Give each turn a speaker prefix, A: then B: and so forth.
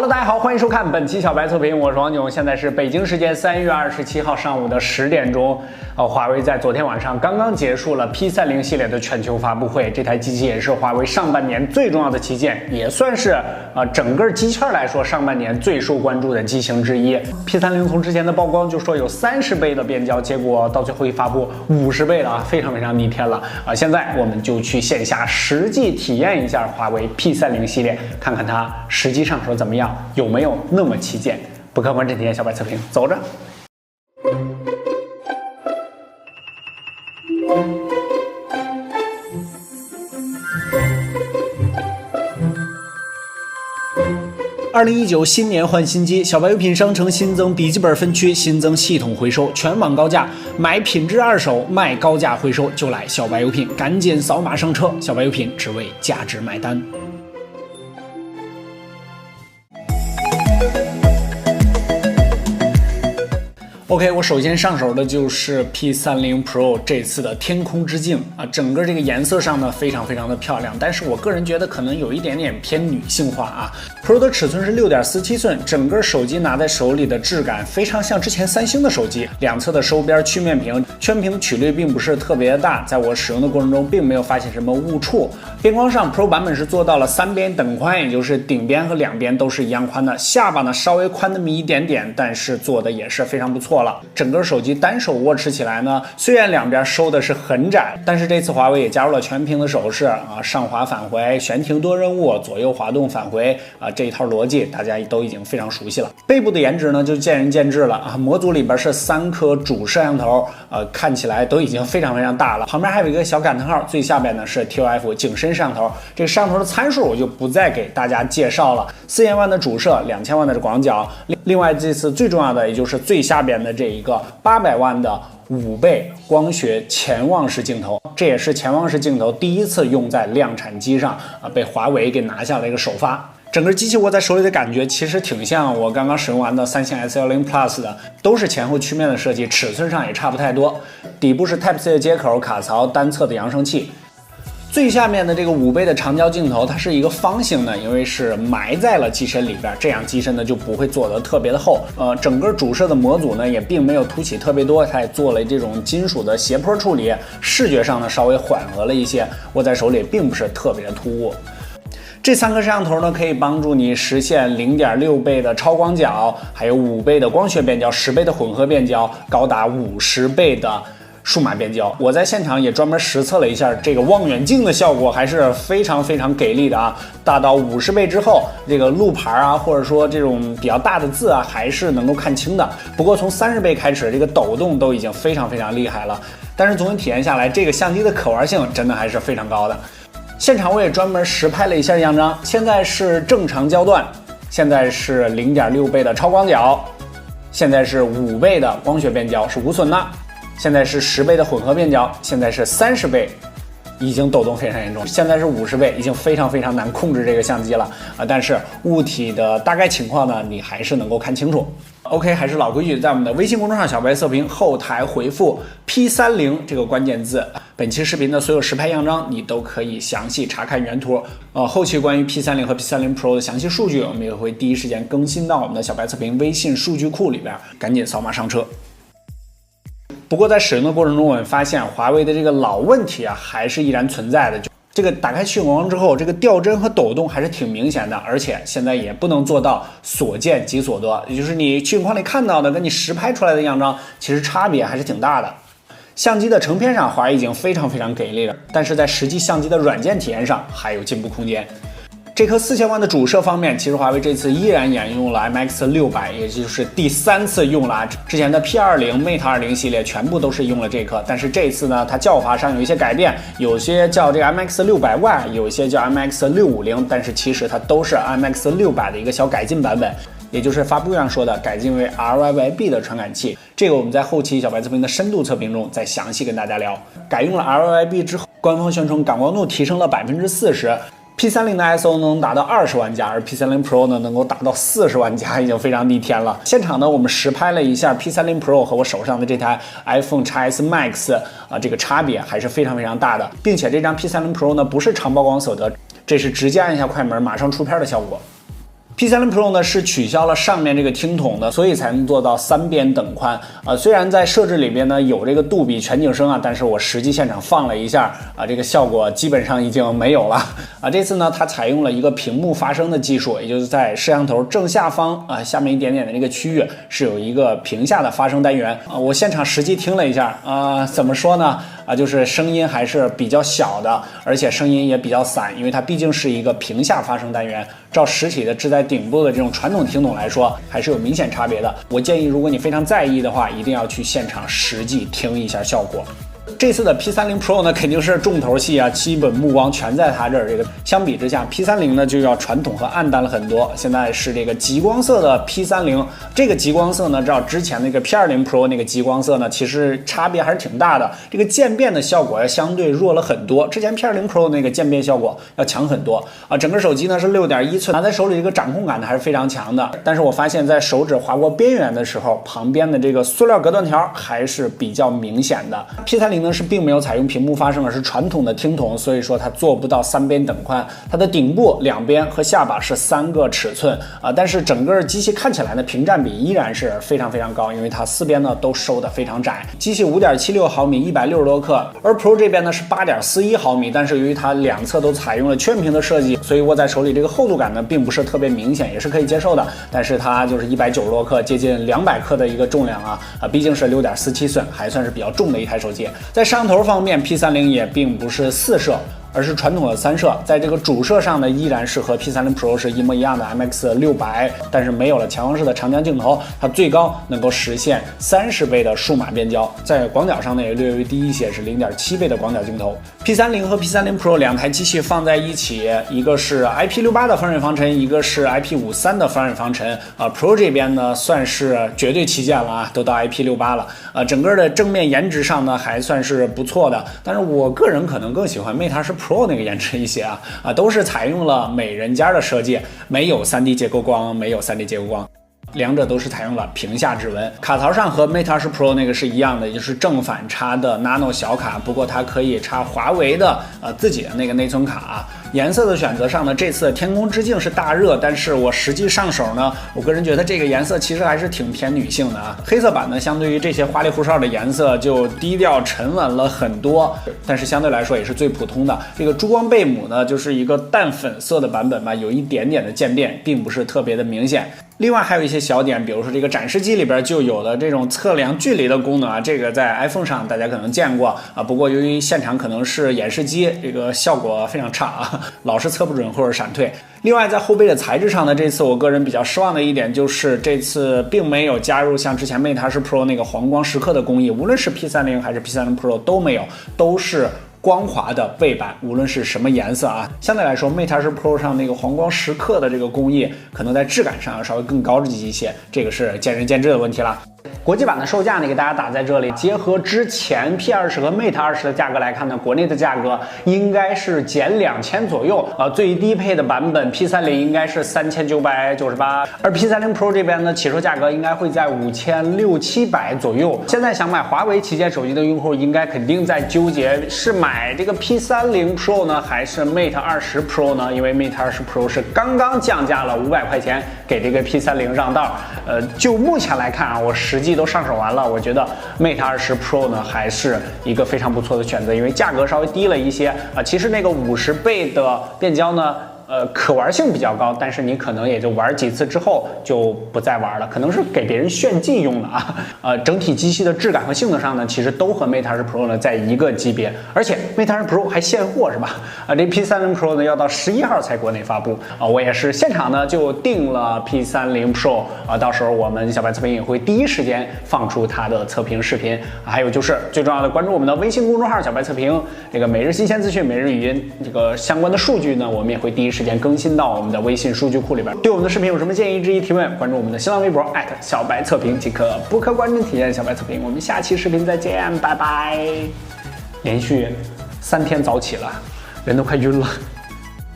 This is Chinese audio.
A: Hello， 大家好，欢迎收看本期小白测评，我是王炯。现在是北京时间3月27号上午的10点钟。华为在昨天晚上刚刚结束了 P30系列的全球发布会，这台机器也是华为上半年最重要的旗舰，也算是整个机圈来说上半年最受关注的机型之一。P30从之前的曝光就说有30倍的变焦，结果到最后一发布50倍了啊，非常逆天了啊！现在我们就去线下实际体验一下华为 P30系列，看看它实际上手怎么样。有没有那么旗舰？不客观这天小白测评，走着。2019新年换新机，小白有品商城新增笔记本分区，新增系统回收，全网高价，买品质二手，卖高价回收，就来小白有品，赶紧扫码上车，小白有品只为价值买单。OK， 我首先上手的就是 P30 Pro 这次的天空之镜啊，整个这个颜色上呢非常的漂亮，但是我个人觉得可能有一点点偏女性化啊。Pro 的尺寸是6.47寸，整个手机拿在手里的质感非常像之前三星的手机，两侧的收边曲面屏，圈屏的曲率并不是特别大，在我使用的过程中并没有发现什么误触。边框上 Pro 版本是做到了3边等宽，也就是顶边和两边都是一样宽的，下巴呢稍微宽那么一点点，但是做的也是非常不错了。整个手机单手握持起来呢，虽然两边收的是很窄，但是这次华为也加入了全屏的手势啊，上滑返回、悬停多任务、左右滑动返回啊，这一套逻辑大家都已经非常熟悉了。背部的颜值呢就见仁见智了啊，模组里边是3颗主摄像头，看起来都已经非常大了。旁边还有一个小感叹号，最下边呢是 TOF 景深摄像头，这个摄像头的参数我就不再给大家介绍了。4000万的主摄，2000万的广角，另外这次最重要的也就是最下边的这一个800万的5倍光学潜望式镜头，这也是潜望式镜头第一次用在量产机上啊，被华为给拿下了一个首发。整个机器握在手里的感觉其实挺像我刚刚使用完的三星 S10 Plus 的，都是前后曲面的设计，尺寸上也差不太多。底部是 Type-C 的接口，卡槽，单侧的扬声器。最下面的这个5倍的长焦镜头，它是一个方形的，因为是埋在了机身里边，这样机身呢就不会做得特别的厚。整个主摄的模组呢也并没有凸起特别多，它也做了这种金属的斜坡处理，视觉上呢稍微缓和了一些，握在手里并不是特别的突兀。这3颗摄像头呢，可以帮助你实现0.6倍的超广角，还有5倍的光学变焦，10倍的混合变焦，高达50倍的数码变焦。我在现场也专门实测了一下，这个望远镜的效果还是非常给力的啊！大到50倍之后，这个路牌啊，或者说这种比较大的字啊，还是能够看清的。不过从30倍开始，这个抖动都已经非常厉害了。但是总体体验下来，这个相机的可玩性真的还是非常高的。现场我也专门实拍了一下样张，现在是正常焦段，现在是0.6倍的超广角，现在是5倍的光学变焦，是无损的。现在是10倍的混合变焦，现在是30倍，已经抖动非常严重。现在是50倍，已经非常难控制这个相机了啊！但是物体的大概情况呢，你还是能够看清楚。OK， 还是老规矩，在我们的微信公众号小白测评后台回复 P30这个关键字，本期视频的所有实拍样张你都可以详细查看原图。后期关于 P30和 P30 Pro 的详细数据，我们也会第一时间更新到我们的小白测评微信数据库里边，赶紧扫码上车。不过在使用的过程中，我们发现华为的这个老问题啊，还是依然存在的。这个打开去光之后，这个掉帧和抖动还是挺明显的，而且现在也不能做到所见即所得，也就是你去光里看到的跟你实拍出来的样张，其实差别还是挺大的。相机的成片上，华为已经非常给力了，但是在实际相机的软件体验上还有进步空间。这颗4000万的主摄方面，其实华为这次依然沿用了 MX600， 也就是第3次用了之前的 P20、Mate 20系列全部都是用了这颗，但是这次呢，它叫法上有一些改变，有些叫这个 MX600Y， 有些叫 MX650， 但是其实它都是 MX600的一个小改进版本，也就是发布会上说的改进为 RYYB 的传感器。这个我们在后期小白测评的深度测评中再详细跟大家聊。改用了 RYYB 之后，官方宣称感光度提升了40%。P30的 ISO 能达到20万加，而 P30 Pro 呢能够达到40万加，已经非常逆天了。现场呢，我们实拍了一下 P30 Pro 和我手上的这台 iPhone XS Max 这个差别还是非常大的，并且这张 P30 Pro 呢不是长曝光所得，这是直接按下快门马上出片的效果。P30 Pro 呢是取消了上面这个听筒的，所以才能做到3边等宽虽然在设置里边呢有这个杜比全景声但是我实际现场放了一下这个效果基本上已经没有了这次呢它采用了一个屏幕发声的技术，也就是在摄像头正下方下面一点点的这个区域是有一个屏下的发声单元我现场实际听了一下怎么说呢就是声音还是比较小的，而且声音也比较散，因为它毕竟是一个屏下发声单元，照实体的置在顶部的这种传统听筒来说还是有明显差别的。我建议如果你非常在意的话，一定要去现场实际听一下效果。这次的 P30 Pro 呢肯定是重头戏基本目光全在它这儿。这个相比之下 P30 呢就要传统和暗淡了很多，现在是这个极光色的 P30， 这个极光色呢照之前那个 P20 Pro 那个极光色呢其实差别还是挺大的，这个渐变的效果相对弱了很多，之前 P20 Pro 那个渐变效果要强很多整个手机呢是 6.1 寸，拿在手里这个掌控感呢还是非常强的，但是我发现在手指划过边缘的时候，旁边的这个塑料隔断条还是比较明显的。P30呢是并没有采用屏幕发声，而是传统的听筒，所以说它做不到3边等宽，它的顶部、两边和下巴是3个尺寸但是整个机器看起来呢屏占比依然是非常非常高，因为它4边呢都收得非常窄。机器 5.76 毫米160多克，而 Pro 这边呢是 8.41 毫米，但是由于它两侧都采用了全屏的设计，所以握在手里这个厚度感呢并不是特别明显，也是可以接受的，但是它就是190多克，接近200克的一个重量毕竟是 6.47 寸，还算是比较重的一台手机。在摄像头方面 P30 也并不是4摄，而是传统的3摄，在这个主摄上呢依然是和 P30 Pro 是一模一样的 MX600， 但是没有了强光式的长焦镜头，它最高能够实现30倍的数码变焦，在广角上呢也略微低一些，是 0.7 倍的广角镜头。P30 和 P30 Pro 两台机器放在一起，一个是 IP68 的防水防尘，一个是 IP53 的防水防尘Pro 这边呢算是绝对旗舰了都到 IP68 了整个的正面颜值上呢还算是不错的，但是我个人可能更喜欢 Mate 20 Pro 那个颜值一些都是采用了美人尖的设计，没有 3D 结构光，没有 3D 结构光。两者都是采用了屏下指纹，卡槽上和 Mate 20 Pro 那个是一样的，也就是正反插的 Nano 小卡，不过它可以插华为的自己的那个内存卡颜色的选择上呢，这次天空之镜是大热，但是我实际上手呢，我个人觉得这个颜色其实还是挺偏女性的黑色版呢，相对于这些花里胡哨的颜色就低调沉稳了很多，但是相对来说也是最普通的。这个珠光贝母呢，就是一个淡粉色的版本吧，有一点点的渐变，并不是特别的明显。另外还有一些小点，比如说这个展示机里边就有的这种测量距离的功能这个在 iPhone 上大家可能见过不过由于现场可能是演示机，这个效果非常差老是测不准或者闪退。另外在后背的材质上呢，这次我个人比较失望的一点就是这次并没有加入像之前 Mate 20 Pro 那个黄光时刻的工艺，无论是 P30 还是 P30 Pro 都没有，都是光滑的背板，无论是什么颜色相对来说 Mate 20 Pro 上那个黄光时刻的这个工艺可能在质感上要稍微更高级一些，这个是见仁见智的问题了。国际版的售价呢给大家打在这里，结合之前 P20 和 Mate 20的价格来看呢，国内的价格应该是减2000左右最低配的版本 P30 应该是3998，而 P30 Pro 这边呢起售价格应该会在5600、700左右。现在想买华为旗舰手机的用户应该肯定在纠结是买这个 P30 Pro 呢还是 Mate 20 Pro 呢，因为 Mate 20 Pro 是刚刚降价了500块钱给这个 P30 让道就目前来看我实际都上手完了，我觉得 Mate 20 Pro 呢还是一个非常不错的选择，因为价格稍微低了一些其实那个50倍的变焦呢可玩性比较高，但是你可能也就玩几次之后就不再玩了，可能是给别人炫技用的整体机器的质感和性能上呢，其实都和 Mate 20 Pro 呢在一个级别，而且 Mate 20 Pro 还现货是吧？这 P30 Pro 呢要到11号才国内发布我也是现场呢就定了 P30 Pro 到时候我们小白测评也会第一时间放出它的测评视频还有就是最重要的，关注我们的微信公众号小白测评，这个每日新鲜资讯、每日语音这个相关的数据呢，我们也会第一时间更新到我们的微信数据库里边。对我们的视频有什么建议、质疑、提问，关注我们的新浪微博小白测评即可，不可观众体验小白测评。我们下期视频再见，拜拜。连续3天早起了，人都快晕了。